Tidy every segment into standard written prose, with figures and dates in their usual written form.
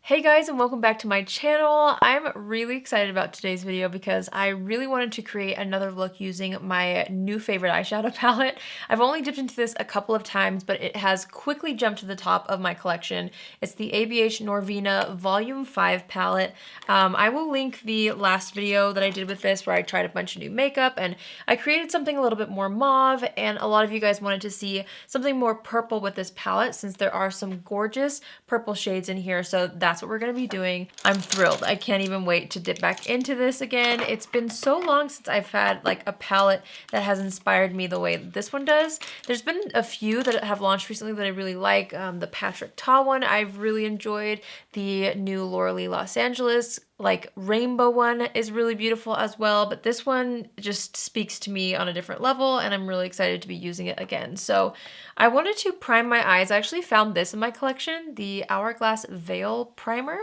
Hey guys, and welcome back to my channel. I'm really excited about today's video because I really wanted to create another look using my new favorite eyeshadow palette. I've only dipped into this a couple of times, but it has quickly jumped to the top of my collection. It's the ABH Norvina Volume 5 palette. I will link the last video that I did with this where I tried a bunch of new makeup and I created something a little bit more mauve, and a lot of you guys wanted to see something more purple with this palette since there are some gorgeous purple shades in here, so that's what we're gonna be doing. I'm thrilled. I can't even wait to dip back into this again. It's been so long since I've had like a palette that has inspired me the way this one does. There's been a few that have launched recently that I really like. The Patrick Ta one I've really enjoyed. The new Laura Lee Los Angeles like rainbow one is really beautiful as well, but this one just speaks to me on a different level and I'm really excited to be using it again. So I wanted to prime my eyes. I actually found this in my collection, the Hourglass Veil Primer.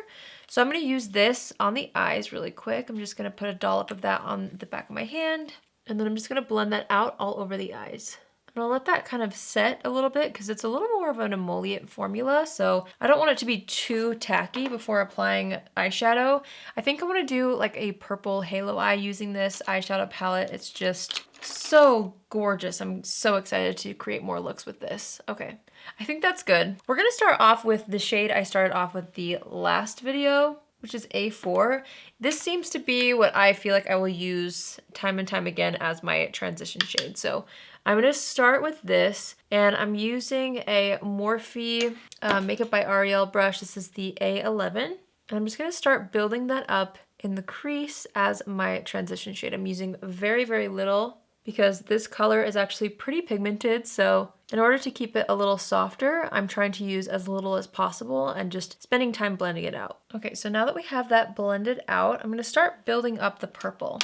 So I'm going to use this on the eyes really quick. I'm just going to put a dollop of that on the back of my hand, and then I'm just going to blend that out all over the eyes. And I'll let that kind of set a little bit because it's a little more of an emollient formula, so I don't want it to be too tacky before applying eyeshadow. I think I want to do like a purple halo eye using this eyeshadow palette. It's just so gorgeous. I'm so excited to create more looks with this. Okay, I think that's good. We're going to start off with the shade I started off with the last video, which is A4. This seems to be what I feel like I will use time and time again as my transition shade. So I'm gonna start with this, and I'm using a Morphe Makeup by Ariel brush. This is the A11. And I'm just gonna start building that up in the crease as my transition shade. I'm using very, very little because this color is actually pretty pigmented. So in order to keep it a little softer, I'm trying to use as little as possible and just spending time blending it out. Okay, so now that we have that blended out, I'm gonna start building up the purple.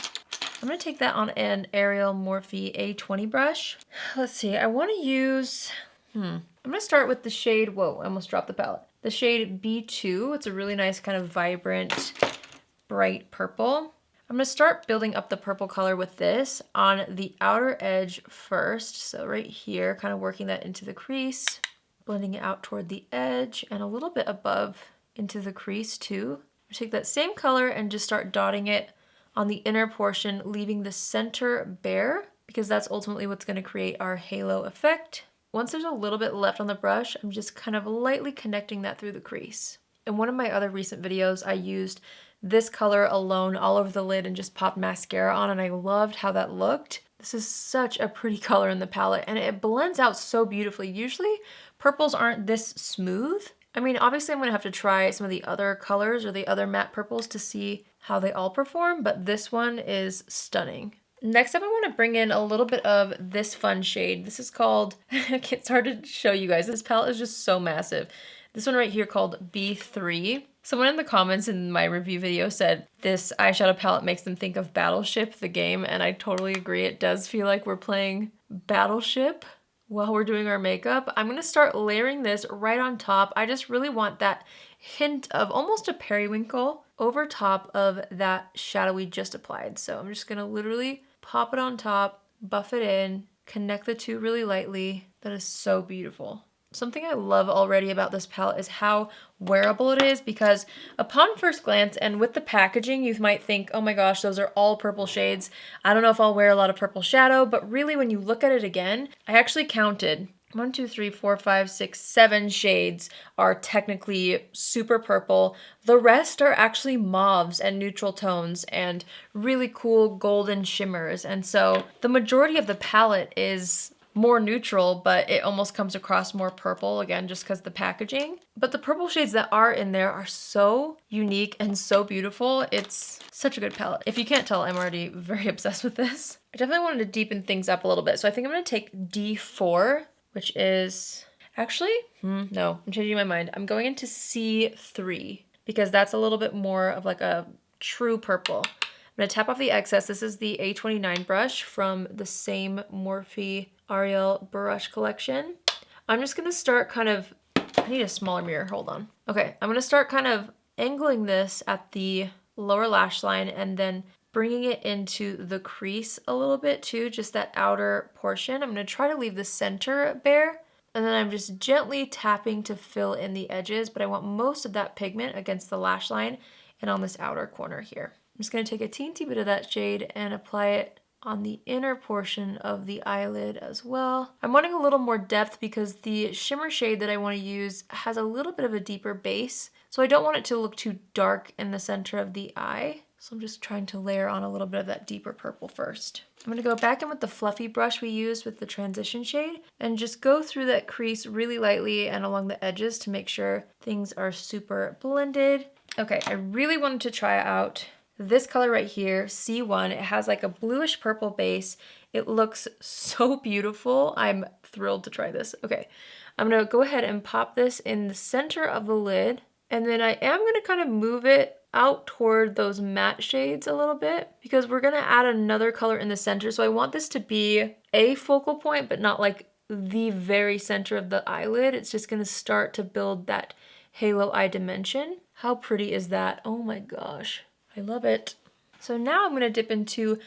I'm gonna take that on an Ariel Morphe A20 brush. Let's see, I wanna use, I'm gonna start with the shade, whoa, I almost dropped the palette. The shade B2, it's a really nice kind of vibrant, bright purple. I'm gonna start building up the purple color with this on the outer edge first. So right here, kind of working that into the crease, blending it out toward the edge and a little bit above into the crease too. I take that same color and just start dotting it on the inner portion, leaving the center bare because that's ultimately what's gonna create our halo effect. Once there's a little bit left on the brush, I'm just kind of lightly connecting that through the crease. In one of my other recent videos, I used this color alone all over the lid and just popped mascara on, and I loved how that looked. This is such a pretty color in the palette and it blends out so beautifully. Usually purples aren't this smooth. I mean, obviously I'm gonna have to try some of the other colors or the other matte purples to see how they all perform, but this one is stunning. Next up, I want to bring in a little bit of this fun shade. This is called, it's hard to show you guys. This palette is just so massive. This one right here called B3. Someone in the comments in my review video said this eyeshadow palette makes them think of Battleship, the game, and I totally agree. It does feel like we're playing Battleship while we're doing our makeup. I'm gonna start layering this right on top. I just really want that hint of almost a periwinkle over top of that shadow we just applied. So I'm just gonna literally pop it on top, buff it in, connect the two really lightly. That is so beautiful. Something I love already about this palette is how wearable it is, because upon first glance and with the packaging, you might think, oh my gosh, those are all purple shades. I don't know if I'll wear a lot of purple shadow, but really when you look at it again, I actually counted 1, 2, 3, 4, 5, 6, 7 shades are technically super purple. The rest are actually mauves and neutral tones and really cool golden shimmers. And so the majority of the palette is more neutral, but it almost comes across more purple, again, just because the packaging. But the purple shades that are in there are so unique and so beautiful. It's such a good palette. If you can't tell, I'm already very obsessed with this. I definitely wanted to deepen things up a little bit. So I think I'm gonna take D4, which is actually, no, I'm changing my mind. I'm going into C3 because that's a little bit more of like a true purple. I'm gonna tap off the excess. This is the A29 brush from the same Morphe Ariel brush collection. I'm just gonna start kind of, I need a smaller mirror, hold on. Okay, I'm gonna start kind of angling this at the lower lash line and then bringing it into the crease a little bit too, just that outer portion. I'm gonna try to leave the center bare And then I'm just gently tapping to fill in the edges, but I want most of that pigment against the lash line and on this outer corner here. I'm just gonna take a teensy bit of that shade and apply it on the inner portion of the eyelid as well. I'm wanting a little more depth because the shimmer shade that I want to use has a little bit of a deeper base, so I don't want it to look too dark in the center of the eye. So I'm just trying to layer on a little bit of that deeper purple first. I'm gonna go back in with the fluffy brush we used with the transition shade and just go through that crease really lightly and along the edges to make sure things are super blended. Okay, I really wanted to try out this color right here, C1. It has like a bluish purple base. It looks so beautiful. I'm thrilled to try this. Okay, I'm gonna go ahead and pop this in the center of the lid, and then I am gonna kind of move it out toward those matte shades a little bit because we're gonna add another color in the center. So I want this to be a focal point, but not like the very center of the eyelid. It's just gonna start to build that halo eye dimension. How pretty is that? Oh my gosh. I love it. So now I'm gonna dip into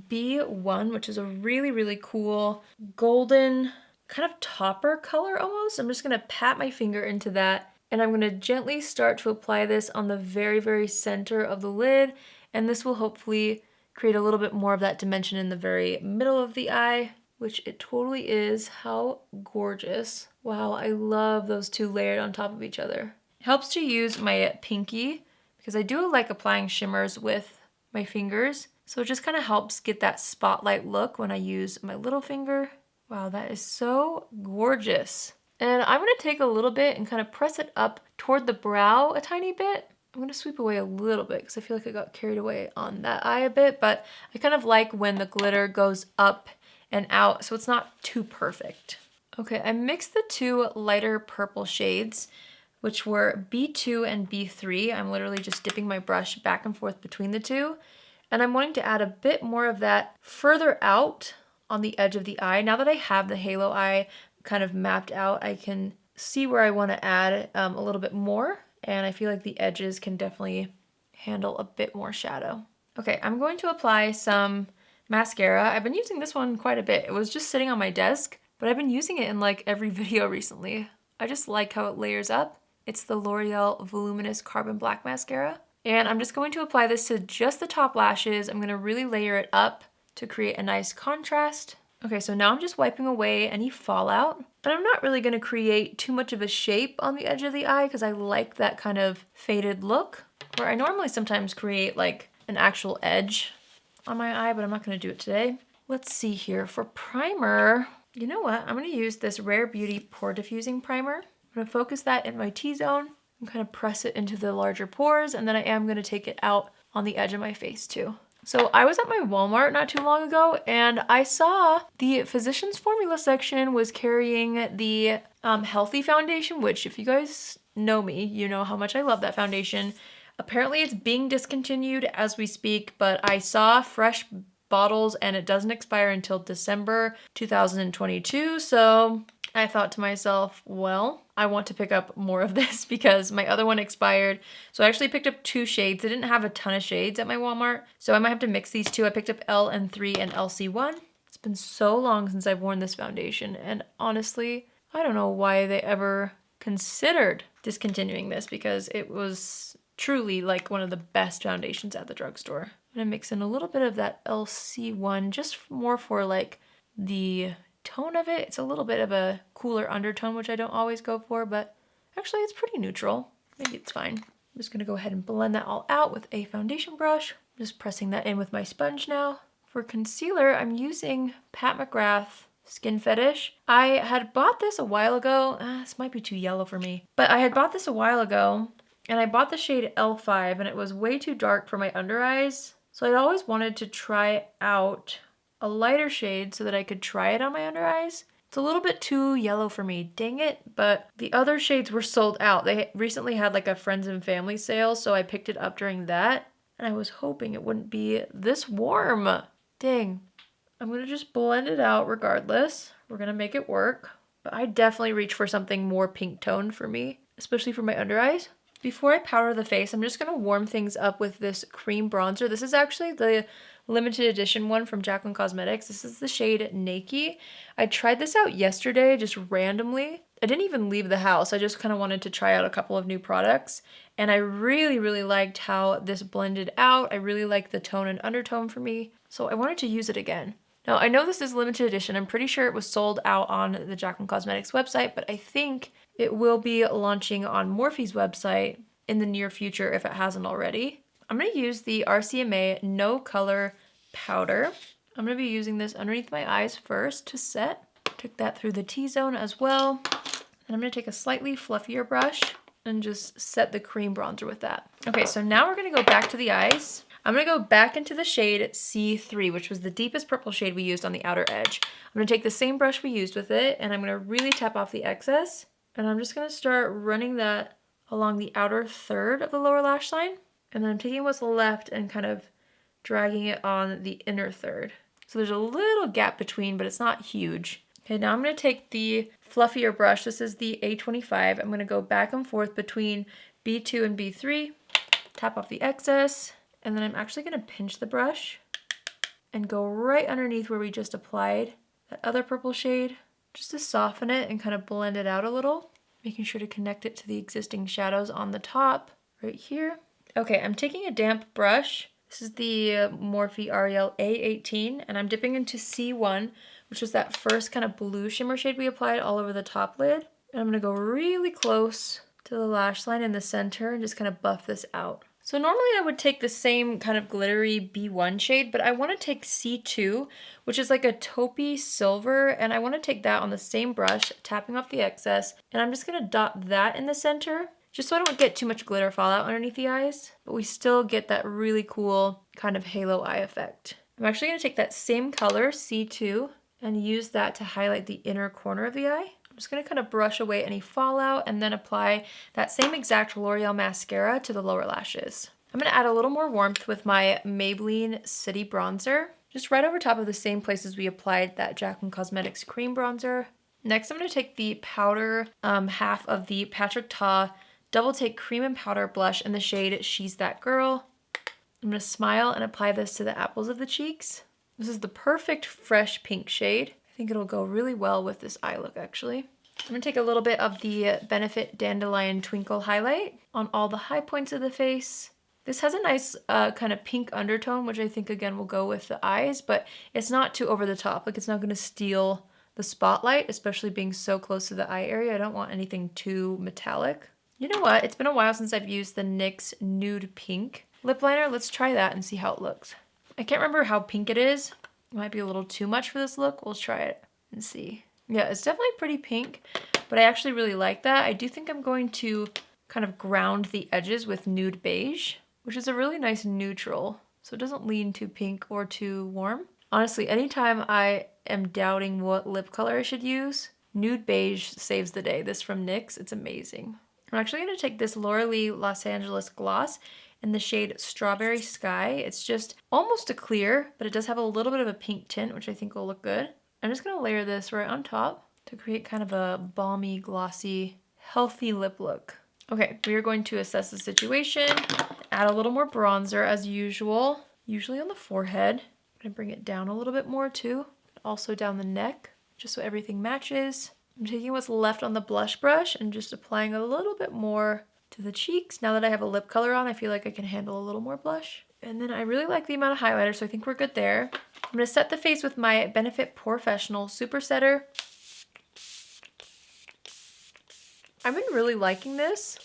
B1, which is a really, really cool golden kind of topper color almost. I'm just gonna pat my finger into that and I'm gonna gently start to apply this on the very, very center of the lid. And this will hopefully create a little bit more of that dimension in the very middle of the eye, which it totally is. How gorgeous. Wow, I love those two layered on top of each other. It helps to use my pinky because I do like applying shimmers with my fingers. So it just kind of helps get that spotlight look when I use my little finger. Wow, that is so gorgeous. And I'm gonna take a little bit and kind of press it up toward the brow a tiny bit. I'm gonna sweep away a little bit because I feel like I got carried away on that eye a bit, but I kind of like when the glitter goes up and out so it's not too perfect. Okay, I mixed the two lighter purple shades, which were B2 and B3. I'm literally just dipping my brush back and forth between the two. And I'm wanting to add a bit more of that further out on the edge of the eye. Now that I have the halo eye kind of mapped out, I can see where I want to add a little bit more. And I feel like the edges can definitely handle a bit more shadow. Okay, I'm going to apply some mascara. I've been using this one quite a bit. It was just sitting on my desk, but I've been using it in like every video recently. I just like how it layers up. It's the L'Oreal Voluminous Carbon Black Mascara. And I'm just going to apply this to just the top lashes. I'm going to really layer it up to create a nice contrast. Okay, so now I'm just wiping away any fallout. And I'm not really going to create too much of a shape on the edge of the eye because I like that kind of faded look, where I normally sometimes create like an actual edge on my eye, but I'm not going to do it today. Let's see here. For primer, you know what? I'm going to use this Rare Beauty Pore Diffusing Primer. I'm gonna focus that in my T-zone and kind of press it into the larger pores, and then I am gonna take it out on the edge of my face too. So I was at my Walmart not too long ago and I saw the Physicians Formula section was carrying the Healthy Foundation, which if you guys know me, you know how much I love that foundation. Apparently it's being discontinued as we speak, but I saw fresh bottles and it doesn't expire until December 2022, so I thought to myself, well, I want to pick up more of this because my other one expired. So I actually picked up 2 shades. They didn't have a ton of shades at my Walmart, so I might have to mix these 2. I picked up LN3 and LC1. It's been so long since I've worn this foundation, and honestly, I don't know why they ever considered discontinuing this because it was truly like one of the best foundations at the drugstore. I'm gonna mix in a little bit of that LC1 just more for like the tone of it. It's a little bit of a cooler undertone, which I don't always go for, but actually it's pretty neutral. Maybe it's fine. I'm just gonna go ahead and blend that all out with a foundation brush. I'm just pressing that in with my sponge now. For concealer, I'm using Pat McGrath Skin Fetish. I had bought this a while ago. This might be too yellow for me, but I had bought this a while ago and I bought the shade L5 and it was way too dark for my under eyes. So I'd always wanted to try out a lighter shade so that I could try it on my under eyes. It's a little bit too yellow for me, dang it, but the other shades were sold out. They recently had like a friends and family sale, so I picked it up during that, and I was hoping it wouldn't be this warm. Dang. I'm gonna just blend it out regardless. We're gonna make it work, but I definitely reach for something more pink toned for me, especially for my under eyes. Before I powder the face, I'm just going to warm things up with this cream bronzer. This is actually the limited edition one from Jaclyn Cosmetics. This is the shade Nakey. I tried this out yesterday just randomly. I didn't even leave the house. I just kind of wanted to try out a couple of new products. And I really, really liked how this blended out. I really liked the tone and undertone for me. So I wanted to use it again. Now, I know this is limited edition. I'm pretty sure it was sold out on the Jaclyn Cosmetics website, but I think it will be launching on Morphe's website in the near future if it hasn't already. I'm going to use the RCMA No Color Powder. I'm going to be using this underneath my eyes first to set. Took that through the T-zone as well. And I'm going to take a slightly fluffier brush and just set the cream bronzer with that. Okay, so now we're going to go back to the eyes. I'm going to go back into the shade C3, which was the deepest purple shade we used on the outer edge. I'm going to take the same brush we used with it, and I'm going to really tap off the excess. And I'm just going to start running that along the outer third of the lower lash line. And then I'm taking what's left and kind of dragging it on the inner third. So there's a little gap between, but it's not huge. Okay, now I'm going to take the fluffier brush. This is the A25. I'm going to go back and forth between B2 and B3, tap off the excess, and then I'm actually going to pinch the brush and go right underneath where we just applied that other purple shade, just to soften it and kind of blend it out a little, making sure to connect it to the existing shadows on the top right here. Okay, I'm taking a damp brush. This is the Morphe Ariel A18, and I'm dipping into C1, which was that first kind of blue shimmer shade we applied all over the top lid. And I'm gonna go really close to the lash line in the center and just kind of buff this out. So normally I would take the same kind of glittery B1 shade, but I want to take C2, which is like a taupey silver, and I want to take that on the same brush, tapping off the excess, and I'm just going to dot that in the center, just so I don't get too much glitter fallout underneath the eyes, but we still get that really cool kind of halo eye effect. I'm actually going to take that same color, C2, and use that to highlight the inner corner of the eye. I'm just going to kind of brush away any fallout and then apply that same exact L'Oreal mascara to the lower lashes. I'm going to add a little more warmth with my Maybelline City Bronzer, just right over top of the same places we applied that Jaclyn Cosmetics cream bronzer. Next, I'm going to take the powder half of the Patrick Ta Double Take Cream and Powder Blush in the shade She's That Girl. I'm going to smile and apply this to the apples of the cheeks. This is the perfect fresh pink shade. I think it'll go really well with this eye look, actually. I'm going to take a little bit of the Benefit Dandelion Twinkle highlight on all the high points of the face. This has a nice kind of pink undertone, which I think, again, will go with the eyes, but it's not too over the top. Like, it's not going to steal the spotlight, especially being so close to the eye area. I don't want anything too metallic. You know what? It's been a while since I've used the NYX Nude Pink lip liner. Let's try that and see how it looks. I can't remember how pink it is. It might be a little too much for this look. We'll try it and see. Yeah, it's definitely pretty pink, but I actually really like that. I do think I'm going to kind of ground the edges with Nude Beige, which is a really nice neutral, so it doesn't lean too pink or too warm. Honestly, anytime I am doubting what lip color I should use, Nude Beige saves the day. This from NYX, it's amazing. I'm actually going to take this Laura Lee Los Angeles gloss in the shade Strawberry Sky. It's just almost a clear, but it does have a little bit of a pink tint, which I think will look good. I'm just going to layer this right on top to create kind of a balmy, glossy, healthy lip look. Okay, we are going to assess the situation, add a little more bronzer as usual, usually on the forehead. I'm going to bring it down a little bit more too, also down the neck, just so everything matches. I'm taking what's left on the blush brush and just applying a little bit more to the cheeks. Now that I have a lip color on, I feel like I can handle a little more blush. And then I really like the amount of highlighter, so I think we're good there. I'm going to set the face with my Benefit Professional Super Setter. I've been really liking this.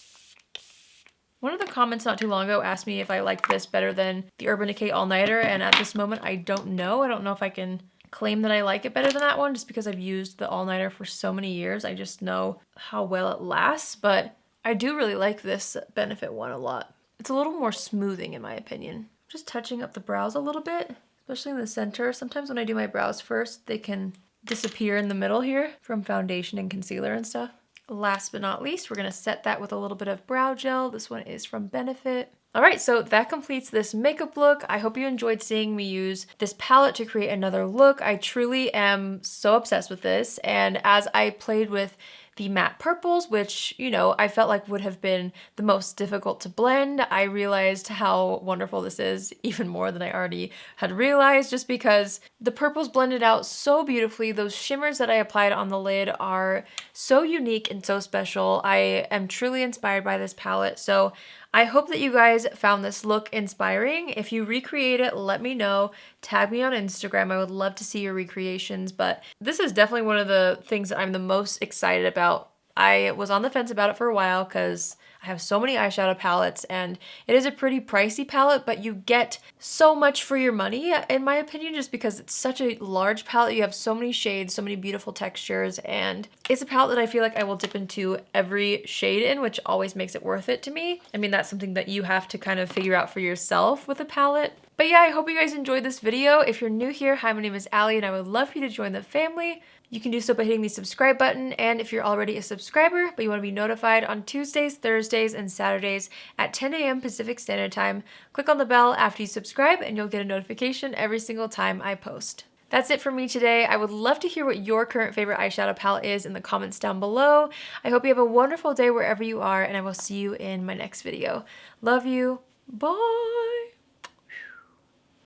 One of the comments not too long ago asked me if I liked this better than the Urban Decay All Nighter, and at this moment I don't know. I don't know if I can claim that I like it better than that one just because I've used the All Nighter for so many years. I just know how well it lasts, but I do really like this Benefit one a lot. It's a little more smoothing in my opinion. Just touching up the brows a little bit, especially in the center. Sometimes when I do my brows first, they can disappear in the middle here from foundation and concealer and stuff. Last but not least, we're going to set that with a little bit of brow gel. This one is from Benefit. All right, so that completes this makeup look. I hope you enjoyed seeing me use this palette to create another look. I truly am so obsessed with this, and as I played with the matte purples, which, you know, I felt like would have been the most difficult to blend. I realized how wonderful this is even more than I already had realized, just because the purples blended out so beautifully. Those shimmers that I applied on the lid are so unique and so special. I am truly inspired by this palette, so I hope that you guys found this look inspiring. If you recreate it, let me know. Tag me on Instagram. I would love to see your recreations, but this is definitely one of the things that I'm the most excited about. I was on the fence about it for a while because I have so many eyeshadow palettes, and it is a pretty pricey palette, but you get so much for your money, in my opinion, just because it's such a large palette. You have so many shades, so many beautiful textures, and it's a palette that I feel like I will dip into every shade in, which always makes it worth it to me. I mean, that's something that you have to kind of figure out for yourself with a palette. But yeah, I hope you guys enjoyed this video. If you're new here, hi, my name is Allie, and I would love for you to join the family. You can do so by hitting the subscribe button, and if you're already a subscriber but you want to be notified on Tuesdays, Thursdays, and Saturdays at 10 a.m. Pacific Standard Time, click on the bell after you subscribe and you'll get a notification every single time I post. That's it for me today. I would love to hear what your current favorite eyeshadow palette is in the comments down below. I hope you have a wonderful day wherever you are, and I will see you in my next video. Love you. Bye!